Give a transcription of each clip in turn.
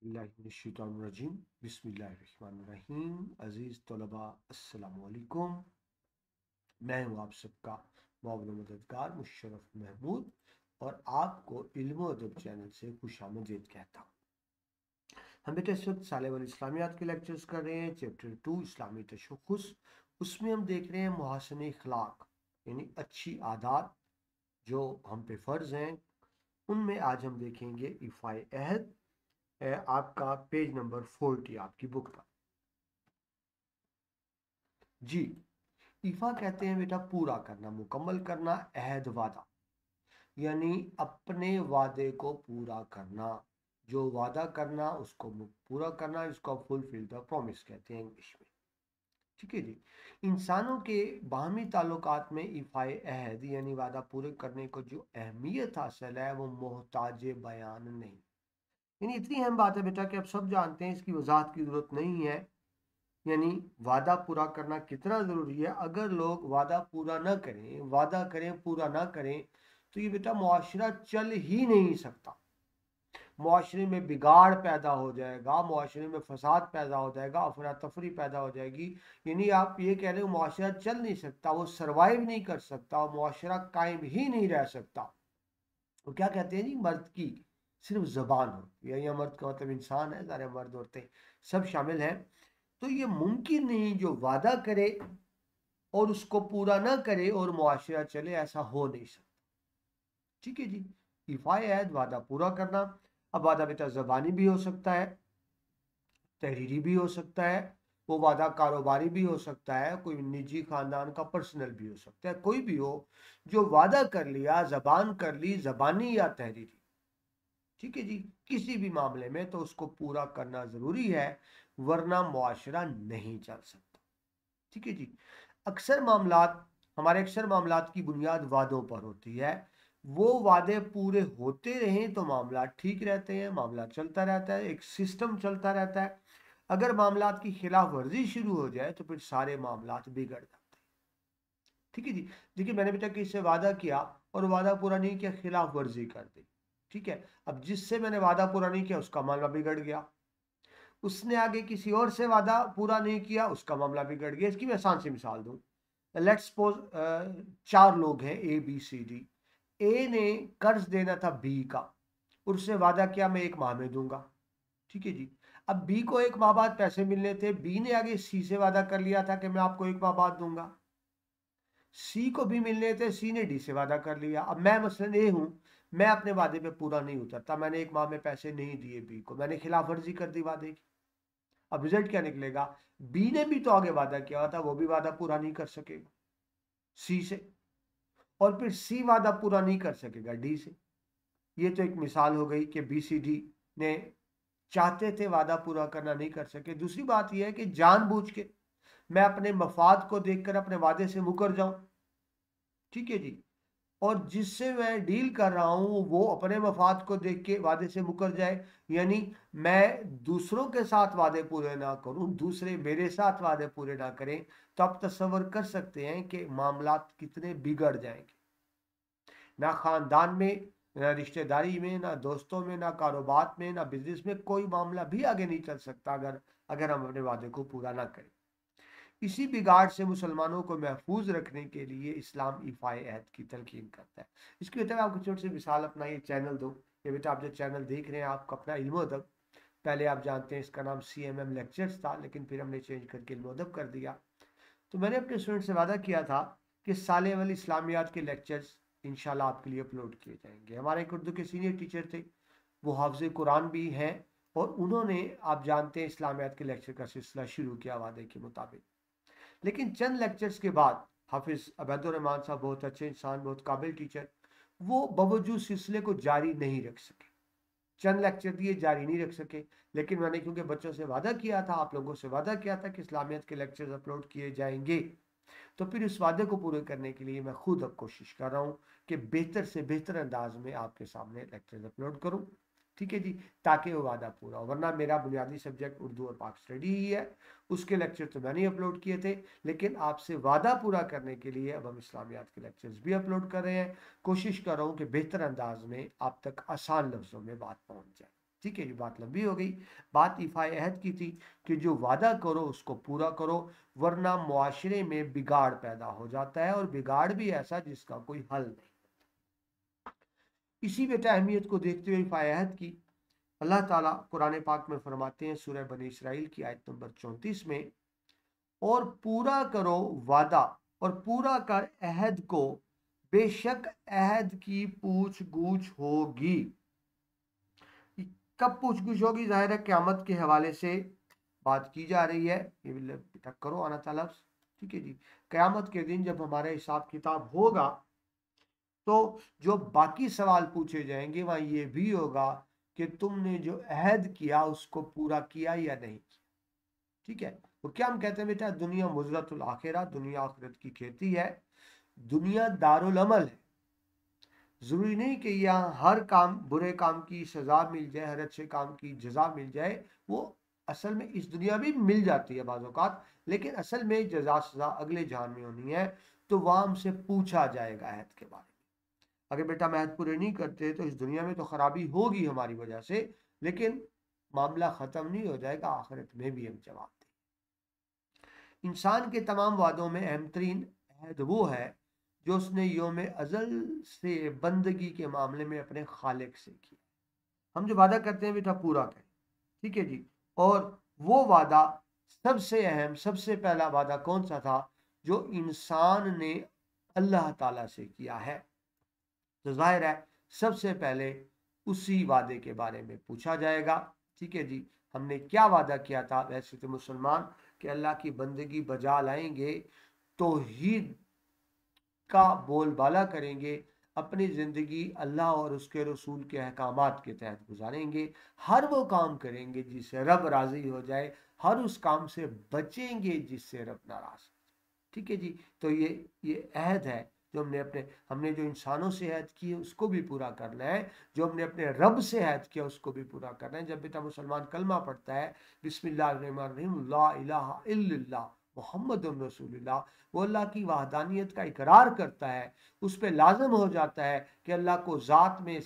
बिस्मिल्लाहिर्रहमानिर्रहीम बिस्मिल्लाहिर्रहमानिर्रहीम। अज़ीज़ तलबा अस्सलाम वालेकुम। मैं हूँ आप सबका मौलाना मददगार मुशर्रफ महमूद और आपको इल्म अदब चैनल से खुशामदीद कहता हूँ। हम बेटा इस वक्त साले वाली इस्लामियात के लेक्चर्स कर रहे हैं, चैप्टर 2 इस्लामी तशख़्ख़ुस। उसमें हम देख रहे हैं मुहस्सिन अखलाक यानी अच्छी आदत जो हम पे फ़र्ज़ हैं। उनमें आज हम देखेंगे इफ़ाए अहद, आपका पेज नंबर 40 आपकी बुक पर। जी, ईफा कहते हैं बेटा पूरा करना, मुकम्मल करना, अहद वादा यानी अपने वादे को पूरा करना, जो वादा करना उसको पूरा करना, इसको फुलफिल द प्रॉमिस कहते हैं इंग्लिश में। ठीक है जी। इंसानों के बाहमी ताल्लुकात में इफ़ाए अहद यानी वादा पूरे करने को जो अहमियत हासिल है वो मोहताज बयान नहीं। यानी इतनी अहम बात है बेटा कि आप सब जानते हैं, इसकी वजाहत की जरूरत नहीं है। यानी वादा पूरा करना कितना ज़रूरी है। अगर लोग वादा पूरा ना करें, वादा करें पूरा ना करें, तो ये बेटा मुआशरा चल ही नहीं सकता। मुआशरे में बिगाड़ पैदा हो जाएगा, मुआशरे में फसाद पैदा हो जाएगा, अफरा तफरी पैदा हो जाएगी। यानी आप ये कह रहे हो मुआशरा चल नहीं सकता, वो सर्वाइव नहीं कर सकता, मुआशरा कायम ही नहीं रह सकता। वो क्या कहते हैं जी, मर्द की सिर्फ ज़बान होती है, या मर्द का मतलब इंसान है, सारे मर्द औरतें सब शामिल हैं। तो ये मुमकिन नहीं जो वादा करे और उसको पूरा ना करे और मुआशरा चले, ऐसा हो नहीं सकता। ठीक है जी। इफ़ाए अहद वादा पूरा करना। अब वादा बेटा ज़बानी भी हो सकता है, तहरीरी भी हो सकता है, वो वादा कारोबारी भी हो सकता है, कोई निजी खानदान का पर्सनल भी हो सकता है। कोई भी हो, जो वादा कर लिया, ज़बान कर ली, ज़बानी या तहरीरी, ठीक है जी, किसी भी मामले में तो उसको पूरा करना ज़रूरी है, वरना मुआशरा नहीं चल सकता। ठीक है जी। अक्सर मामलात हमारे अक्सर मामलात की बुनियाद वादों पर होती है। वो वादे पूरे होते रहें तो मामला ठीक रहते हैं, मामला चलता रहता है, एक सिस्टम चलता रहता है। अगर मामलात की खिलाफ वर्जी शुरू हो जाए तो फिर सारे मामलात बिगड़ जाते हैं। ठीक है जी। देखिए, मैंने बेटा किससे वादा किया और वादा पूरा नहीं किया, खिलाफ वर्जी कर दी। ठीक है, अब जिससे मैंने वादा पूरा नहीं किया उसका मामला बिगड़ गया। उसने आगे किसी और से वादा पूरा नहीं किया, उसका मामला बिगड़ गया। इसकी मैं आसान सी मिसाल दूं। लेट्स सपोज 4 लोग हैं, ए बी सी डी। ए ने कर्ज देना था बी का और उसने वादा किया मैं 1 माह में दूंगा। ठीक है जी। अब बी को 1 माह बाद पैसे मिलने थे, बी ने आगे सी से वादा कर लिया था कि मैं आपको 1 माह बाद दूंगा। सी को भी मिलने थे, सी ने डी से वादा कर लिया। अब मैं मसलन ए हूं, मैं अपने वादे पे पूरा नहीं उतरता, मैंने 1 माह में पैसे नहीं दिए बी को, मैंने खिलाफ वर्जी कर दी वादे की। अब रिजल्ट क्या निकलेगा, बी ने भी तो आगे वादा किया हुआ था, वो भी वादा पूरा नहीं कर सकेगा सी से, और फिर सी वादा पूरा नहीं कर सकेगा डी से। ये तो एक मिसाल हो गई कि बी सी डी ने चाहते थे वादा पूरा करना, नहीं कर सके। दूसरी बात यह है कि जानबूझ के मैं अपने मफाद को देखकर अपने वादे से मुकर जाऊं। ठीक है जी। और जिससे मैं डील कर रहा हूं वो अपने मफाद को देख के वादे से मुकर जाए, यानी मैं दूसरों के साथ वादे पूरे ना करूं, दूसरे मेरे साथ वादे पूरे ना करें, तो आप तसव्वुर कर सकते हैं कि मामलात कितने बिगड़ जाएंगे। ना खानदान में, ना रिश्तेदारी में, ना दोस्तों में, ना कारोबार में, ना बिजनेस में, कोई मामला भी आगे नहीं चल सकता अगर अगर हम अपने वादे को पूरा ना करें। इसी बिगाड़ से मुसलमानों को महफूज रखने के लिए इस्लाम इफ़ाए अहद की तलकीन करता है। इसके बेटा मैं आपको छोटी सी मिसाल अपना ये चैनल दूँ। ये बेटा आप जो चैनल देख रहे हैं आपका अपना इल्म अदब, पहले आप जानते हैं इसका नाम CMM लेक्चर्स था, लेकिन फिर हमने चेंज करके इल्म अदब कर दिया। तो मैंने अपने स्टूडेंट से वादा किया था कि साले वाली इस्लामियात के लेक्चर्स इंशाल्लाह आपके लिए अपलोड किए जाएंगे। हमारे एक उर्दू के सीनियर टीचर थे, वो हाफिज़ कुरान भी हैं, और उन्होंने आप जानते हैं इस्लामियात के लेक्चर का सिलसिला शुरू किया वादे के मुताबिक। लेकिन चंद लेक्चर्स के बाद हाफिज़ अबैदुर्रहमान साहब, बहुत अच्छे इंसान, बहुत काबिल टीचर, वो बावजूद सिलसिले को जारी नहीं रख सके। चंद लेक्चर दिए, जारी नहीं रख सके। लेकिन मैंने क्योंकि बच्चों से वादा किया था, आप लोगों से वादा किया था कि इस्लामियत के लेक्चर्स अपलोड किए जाएंगे, तो फिर इस वादे को पूरे करने के लिए मैं खुद अब कोशिश कर रहा हूँ कि बेहतर से बेहतर अंदाज में आपके सामने लेक्चर्स अपलोड करूँ। ठीक है जी, ताकि वो वादा पूरा हो। वरना मेरा बुनियादी सब्जेक्ट उर्दू और पाक स्टडी ही है, उसके लेक्चर तो मैंने अपलोड किए थे, लेकिन आपसे वादा पूरा करने के लिए अब हम इस्लामियात के लेक्चर्स भी अपलोड कर रहे हैं। कोशिश कर रहा हूँ कि बेहतर अंदाज में आप तक आसान लफ्ज़ों में बात पहुँच जाए। ठीक है, ये बात लंबी हो गई। बात इफ़ा अहद की थी कि जो वादा करो उसको पूरा करो, वरना मुआशरे में बिगाड़ पैदा हो जाता है, और बिगाड़ भी ऐसा जिसका कोई हल नहीं। इसी बेटा अहमियत को देखते हुए इफ़ा अहद की अल्लाह ताला कुरान पाक में फरमाते हैं सूरह बनी इसराइल की आयत नंबर 34 में, और पूरा करो वादा और पूरा कर अहद को, बेशक अहद की पूछ गूछ होगी। कब पूछ गूछ होगी? जाहिर है क़यामत के हवाले से बात की जा रही है। ये बेटा करो आना ताला, ठीक है जी। क़यामत के दिन जब हमारा हिसाब किताब होगा तो जो बाकी सवाल पूछे जाएंगे वहां ये भी होगा कि तुमने जो अहद किया उसको पूरा किया या नहीं किया। ठीक है, तो क्या हम कहते हैं बेटा, दुनिया मुजरतुल आखिरा, दुनिया आखिरत की खेती है, दुनिया दारुल अमल है। जरूरी नहीं कि यहाँ हर काम, बुरे काम की सजा मिल जाए, हर अच्छे काम की जजा मिल जाए। वो असल में इस दुनिया में मिल जाती है बाज़ औक़ात, लेकिन असल में जजा सजा अगले जहान में होनी है। तो वहां हमसे पूछा जाएगा अहद के बारे में। अगर बेटा हम अहद पूरे नहीं करते तो इस दुनिया में तो खराबी होगी हमारी वजह से, लेकिन मामला खत्म नहीं हो जाएगा, आखिरत में भी हम जवाब दें। इंसान के तमाम वादों में अहम तरीन अहद वो है जो उसने योम अजल से बंदगी के मामले में अपने खालिक से किया। हम जो वादा करते हैं बेटा पूरा करें, ठीक है जी। और वो वादा सबसे अहम, सबसे पहला वादा कौन सा था? जो इंसान ने अल्लाह ताला से किया है। तो जाहिर है सबसे पहले उसी वादे के बारे में पूछा जाएगा। ठीक है जी, हमने क्या वादा किया था? वैसे तो मुसलमान कि अल्लाह की बंदगी बजा लाएंगे, तौहीद का बोलबाला करेंगे, अपनी ज़िंदगी अल्लाह और उसके रसूल के अहकामात के तहत गुजारेंगे, हर वो काम करेंगे जिससे रब राज़ी हो जाए, हर उस काम से बचेंगे जिससे रब नाराज़। ठीक है जी, तो ये अहद है जो हमने जो इंसानों से अहद की है उसको भी पूरा करना है, जो हमने अपने रब से अहद किया उसको भी पूरा करना है। जब बेटा मुसलमान कलमा पढ़ता है बिस्मिल्लाहिर्रहमानिर्रहीम ला इलाहा इल्लल्लाह मुहम्मदुर रसूलुल्लाह, वो अल्लाह की वहदानियत का इकरार करता है, उस पर लाजम हो जाता है कि अल्लाह को ज़ात में,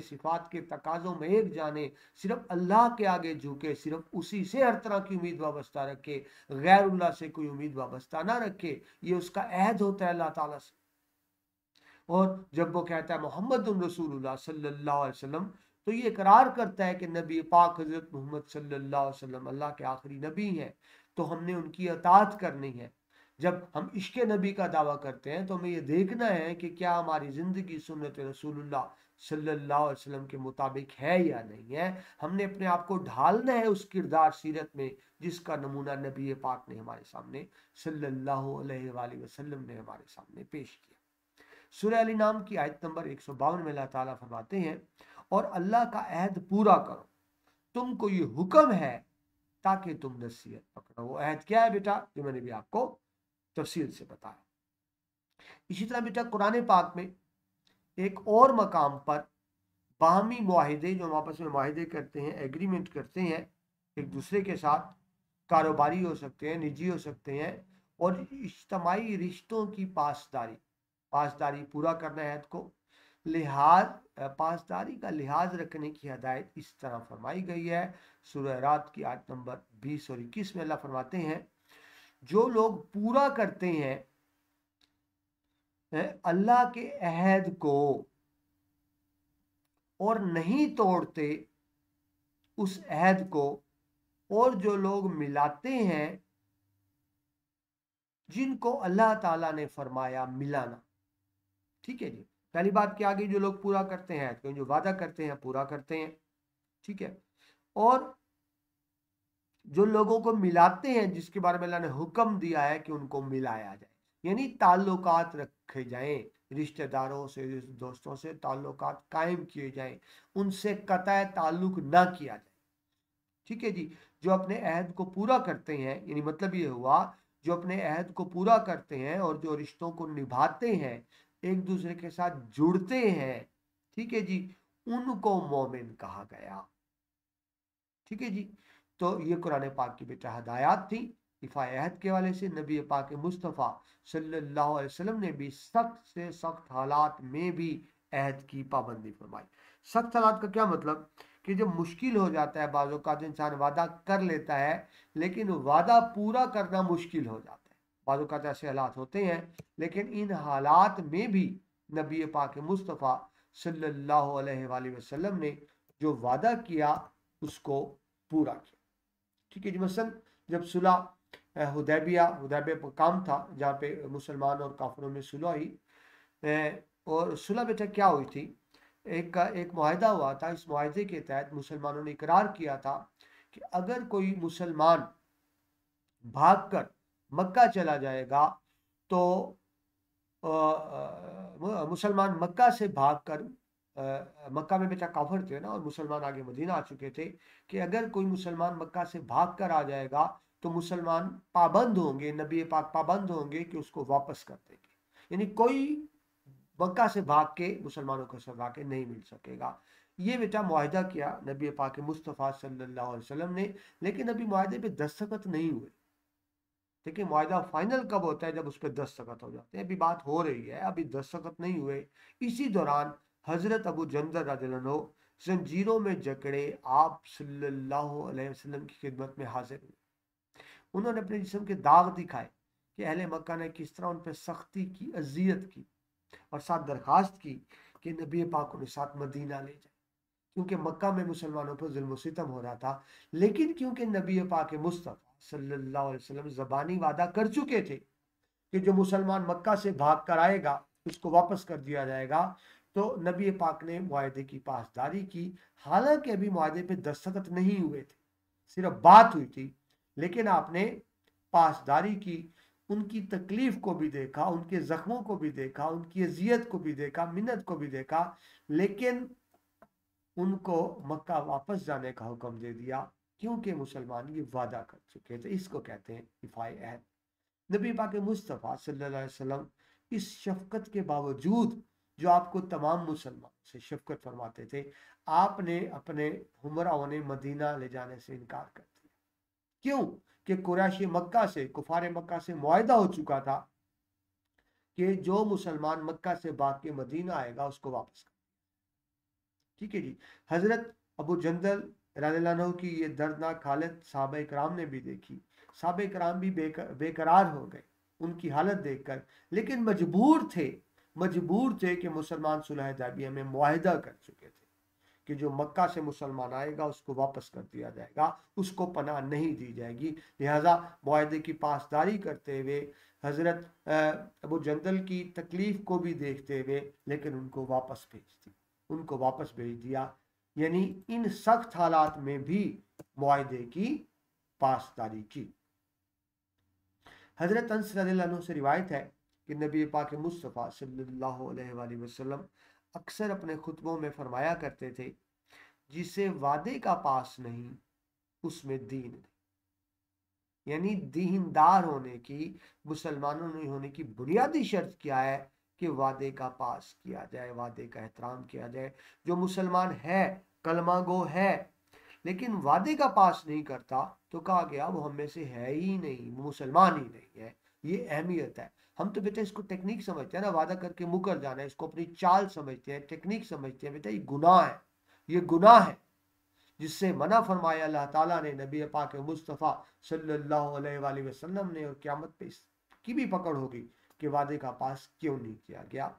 सिफ़ात के तकाज़ों में एक जाने, सिर्फ अल्लाह के आगे झुके, सिर्फ उसी से हर तरह की उम्मीद वाबस्ता रखे, गैरुल्लाह से कोई उम्मीद वाबस्ता ना रखे। ये उसका अहद होता है अल्लाह ताला से। और जब वो कहता है मोहम्मद रसूलुल्लाह सल्लल्लाहु अलैहि वसल्लम, तो ये इकरार करता है कि नबी पाक हजरत मोहम्मद सल्लल्लाहु अलैहि वसल्लम अल्लाह के आखिरी नबी हैं, तो हमने उनकी अताअत करनी है। जब हम इश्क नबी का दावा करते हैं तो हमें ये देखना है कि क्या हमारी ज़िंदगी सुन्नत रसूलुल्लाह सल्लल्लाहु अलैहि वसल्लम के मुताबिक है या नहीं है। हमने अपने आप को ढालना है उस किरदार सीरत में जिसका नमूना नबी पाक ने हमारे सामने सल्लल्लाहु अलैहि वसल्लम ने हमारे सामने पेश किया। सूरह अल नाम की आयत नंबर 152 में अल्लाह ताला फरमाते हैं, और अल्लाह का अहद पूरा करो, तुमको ये हुक्म है ताकि तुम नसीहत पकड़ो। वो अहद क्या है बेटा, जो मैंने भी आपको तफसील से बताया। इसी तरह बेटा कुरान पाक में एक और मकाम पर बाहमी मुआहिदे, जो हम आपस में मुआहिदे करते हैं, एग्रीमेंट करते हैं एक दूसरे के साथ, कारोबारी हो सकते हैं, निजी हो सकते हैं, और इज्तमाही रिश्तों की पासदारी पूरा करना है को लिहाज, पासदारी का लिहाज रखने की हदायत इस तरह फरमाई गई है। सूरह रात की आयत नंबर 20 और 21 में अल्लाह फरमाते हैं, जो लोग पूरा करते हैं अल्लाह के अहद को और नहीं तोड़ते उस अहद को, और जो लोग मिलाते हैं जिनको अल्लाह ताला ने फरमाया मिलाना। ठीक है जी, पहली बात क्या आ गई? जो लोग पूरा करते हैं तो जो वादा करते हैं पूरा करते हैं। ठीक है, और जो लोगों को मिलाते हैं जिसके बारे में अल्लाह ने हुक्म दिया है कि उनको मिलाया जाए, यानी ताल्लुकात रखे जाएं, रिश्तेदारों से, दोस्तों से ताल्लुकात कायम किए जाएं, उनसे कतई ताल्लुक ना किया जाए। ठीक है जी, जो अपने अहद को पूरा करते हैं, यानी मतलब ये हुआ जो अपने अहद को पूरा करते हैं और जो रिश्तों को निभाते हैं, एक दूसरे के साथ जुड़ते हैं, ठीक है जी, उनको मोमिन कहा गया। ठीक है जी, तो ये कुरान पाक की बेटा हदायत थी इफ़ा अहद के वाले से। नबी पाक मुस्तफ़ा सल्लल्लाहु अलैहि वसल्लम ने भी सख्त से सख्त हालात में भी अहद की पाबंदी फरमाई। सख्त हालात का क्या मतलब कि जब मुश्किल हो जाता है, बाज़ औक़ात इंसान वादा कर लेता है लेकिन वादा पूरा करना मुश्किल हो जाता है। बाज़ औक़ात ऐसे हालात होते हैं, लेकिन इन हालात में भी नबी पाक मुस्तफ़ा सल्लल्लाहु अलैहि वसल्लम ने जो वादा किया उसको पूरा किया। ठीक है जी। मसलन जब सुलह हुदैबिया पर काम था, जहाँ पे मुसलमान और काफिरों में सुलह हुई, और सुलह बेटा क्या हुई थी, एक मुआहिदा हुआ था। इस मुआहिदे के तहत मुसलमानों ने इकरार किया था कि अगर कोई मुसलमान भागकर मक्का चला जाएगा तो मुसलमान मक्का से भागकर, मक्का में बेटा काफिर थे ना, और मुसलमान आगे मदीना आ चुके थे, कि अगर कोई मुसलमान मक्का से भागकर आ जाएगा तो मुसलमान पाबंद होंगे, नबी पाक पाबंद होंगे कि उसको वापस कर देंगे। यानी कोई मक्का से भाग के मुसलमानों को सजा के नहीं मिल सकेगा। ये बेटा मुआहिदा किया नबी पाक मुस्तफ़ा सल्लल्लाहु अलैहि वसल्लम ने, लेकिन अभी मुआहिदे पे दस्तखत नहीं हुए। देखिए मुआहिदा फाइनल कब होता है, जब उस पर दस्तखत हो जाते हैं। अभी बात हो रही है, अभी दस्तखत नहीं हुए। इसी दौरान हजरत अबू जंदर रज़ियल्लाहु अन्हु जंजीरों में जकड़े आप सल्लल्लाहु अलैहि वसल्लम की खिदमत में हाजिर हुए। उन्होंने अपने जिस्म के दाग दिखाए कि अहले मक्का ने किस तरह उन पर सख्ती की, अजियत की, और साथ दरखास्त की कि नबी पाक उन्हें साथ मदीना ले जाए, क्योंकि मक्का में मुसलमानों पर जुल्म सितम हो रहा था। लेकिन क्योंकि नबी पाक मुस्तफ़ा सल्लल्लाहु अलैहि वसल्लम ज़बानी वादा कर चुके थे कि जो मुसलमान मक्का से भाग कर आएगा उसको वापस कर दिया जाएगा, तो नबी पाक ने मुआहिदे की पासदारी की। हालांकि अभी मुआहिदे पे दस्तखत नहीं हुए थे, सिर्फ बात हुई थी, लेकिन आपने पासदारी की। उनकी तकलीफ को भी देखा, उनके जख्मों को भी देखा, उनकी अजियत को भी देखा, मिन्नत को भी देखा, लेकिन उनको मक्का वापस जाने का हुक्म दे दिया, क्योंकि मुसलमान ये वादा कर चुके थे। इसको कहते हैं इफ़ाए अहद। नबी पाक मुस्तफ़ा सल्लल्लाहु अलैहि वसल्लम इस शफकत के बावजूद, जो आपको तमाम मुसलमान से शफकत फरमाते थे, आपने अपने हमराओं ने मदीना ले जाने से इनकार कर दिया। क्यों? कि कुरैश मक्का से, कुफार मक्का से मुआहिदा हो चुका था कि जो मुसलमान मक्का से भाग के मदीना आएगा उसको वापस कर। ठीक है जी। हजरत अबू जंदल रज़ियल्लाहु अन्हु की ये दर्दनाक हालत सहाबा इकराम ने भी देखी। सहाबा इकराम भी बेकरार हो गए उनकी हालत देखकर, लेकिन मजबूर थे कि मुसलमान सुलह हुदैबिया में मुआहिदा कर चुके थे कि जो मक्का से मुसलमान आएगा उसको वापस कर दिया जाएगा, उसको पनाह नहीं दी जाएगी। लिहाजा मुआहिदे की पासदारी करते हुए, हजरत अबू जंदल की तकलीफ को भी देखते हुए, लेकिन उनको वापस भेज दिया। यानी इन सख्त हालात में भी मुआहिदे की पासदारी की। हजरत अनस रज़ियल्लाहु अन्हु से रिवायत है कि नबी पाक मुस्तफ़ा सल्लल्लाहु अलैहि वसल्लम अक्सर अपने खुतबों में फरमाया करते थे, जिसे वादे का पास नहीं उसमें दीन नहीं। यानी दीनदार होने की, मुसलमानों में होने की बुनियादी शर्त क्या है कि वादे का पास किया जाए, वादे का एहतराम किया जाए। जो मुसलमान है, कलमा गो है, लेकिन वादे का पास नहीं करता, तो कहा गया वो हम में से है ही नहीं, मुसलमान ही नहीं है। ये अहमियत है। हम तो बेटा इसको टेक्निक समझते हैं ना, वादा करके मुकर जाना है, इसको अपनी चाल समझते हैं, टेक्निक समझते हैं। बेटा ये गुनाह है, ये गुनाह है, जिससे मना फरमाया अल्लाह ताला ने, नबी पाक मुस्तफ़ा सल्लल्लाहु अलैहि वसल्लम ने, और क़यामत पे इसकी भी पकड़ होगी कि वादे का पास क्यों नहीं किया गया।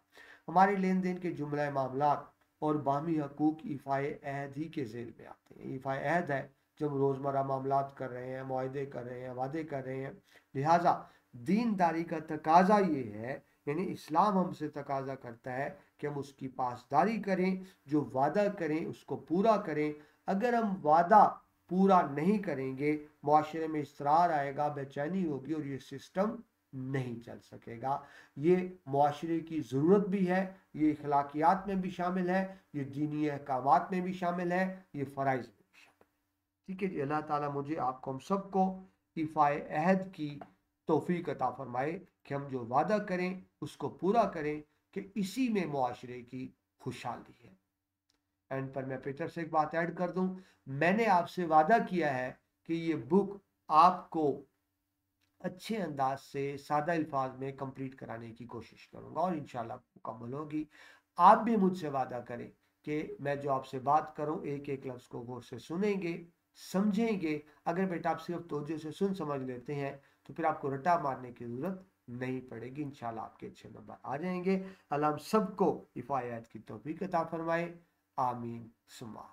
हमारे लेन देन के जुमला मामलात और बामी हकूक इफ़ाए अहद ही के ज़ेल में आते हैं। इफ़ाए अहद है जब रोज़मर्रा मामलात कर रहे हैं, मुआहदे कर रहे हैं, वादे कर रहे हैं। लिहाजा दीनदारी का तकाजा ये है, यानी इस्लाम हमसे तकाजा करता है कि हम उसकी पासदारी करें, जो वादा करें उसको पूरा करें। अगर हम वादा पूरा नहीं करेंगे, मुआशरे में इसरार आएगा, बेचैनी होगी, और ये सिस्टम नहीं चल सकेगा। ये मुआशरे की ज़रूरत भी है, ये अखलाकियात में भी शामिल है, ये दीनी अहकामात में भी शामिल है, ये फ़राइज़ में भी शामिल है। ठीक है जी। अल्लाह ताला मुझे, आपको, हम सबको इफ़ाए अहद की तौफीक अता फरमाए कि हम जो वादा करें उसको पूरा करें, कि इसी में मुआशरे की खुशहाली है। एंड पर मैं पीटर से एक बात ऐड कर दूं, मैंने आपसे वादा किया है कि ये बुक आपको अच्छे अंदाज से सादा अल्फाज में कंप्लीट कराने की कोशिश करूंगा, और इंशाल्लाह मुकम्मल होगी। आप भी मुझसे वादा करें कि मैं जो आपसे बात करूं एक एक लफ्ज़ को गौर से सुनेंगे, समझेंगे। अगर बेटा आप सिर्फ तवज्जो से सुन समझ लेते हैं तो फिर आपको रटा मारने की ज़रूरत नहीं पड़ेगी, इंशाल्लाह आपके अच्छे नंबर आ जाएंगे। अल्लाह हम सबको हिफायत की तौफीक अता फरमाए। आमीन सुमा।